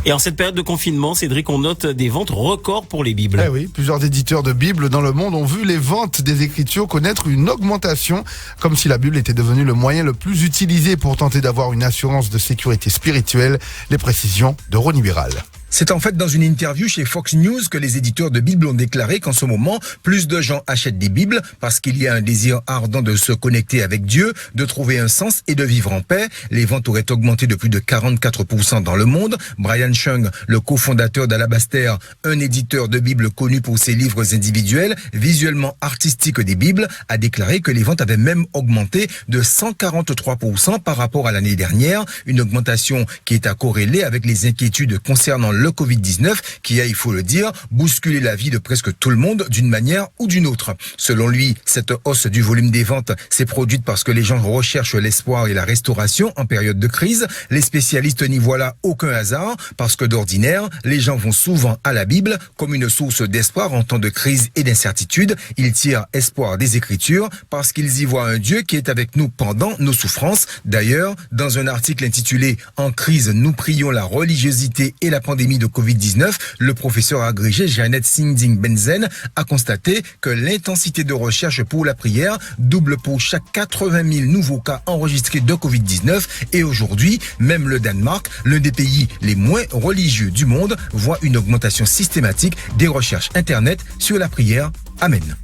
Et en cette période de confinement, Cédric, on note des ventes records pour les Bibles. Eh oui, plusieurs éditeurs de Bibles dans le monde ont vu les ventes des Écritures connaître une augmentation, comme si la Bible était devenue le moyen le plus utilisé pour tenter d'avoir une assurance de sécurité spirituelle. Les précisions de Ronnie Biral. C'est en fait dans une interview chez Fox News que les éditeurs de Bibles ont déclaré qu'en ce moment, plus de gens achètent des Bibles parce qu'il y a un désir ardent de se connecter avec Dieu, de trouver un sens et de vivre en paix. Les ventes auraient augmenté de plus de 44% dans le monde. Brian Chung, le cofondateur d'Alabaster, un éditeur de Bibles connu pour ses livres individuels, visuellement artistiques des Bibles, a déclaré que les ventes avaient même augmenté de 143% par rapport à l'année dernière. Une augmentation qui est à corréler avec les inquiétudes concernant le Covid-19 qui a, il faut le dire, bousculé la vie de presque tout le monde d'une manière ou d'une autre. Selon lui, cette hausse du volume des ventes s'est produite parce que les gens recherchent l'espoir et la restauration en période de crise. Les spécialistes n'y voient là aucun hasard parce que d'ordinaire, les gens vont souvent à la Bible comme une source d'espoir en temps de crise et d'incertitude. Ils tirent espoir des Écritures parce qu'ils y voient un Dieu qui est avec nous pendant nos souffrances. D'ailleurs, dans un article intitulé « En crise, nous prions la religiosité et la pandémie de Covid-19, le professeur agrégé Janet Singh Benzen a constaté que l'intensité de recherche pour la prière double pour chaque 80 000 nouveaux cas enregistrés de Covid-19 et aujourd'hui, même le Danemark, l'un des pays les moins religieux du monde, voit une augmentation systématique des recherches Internet sur la prière. Amen.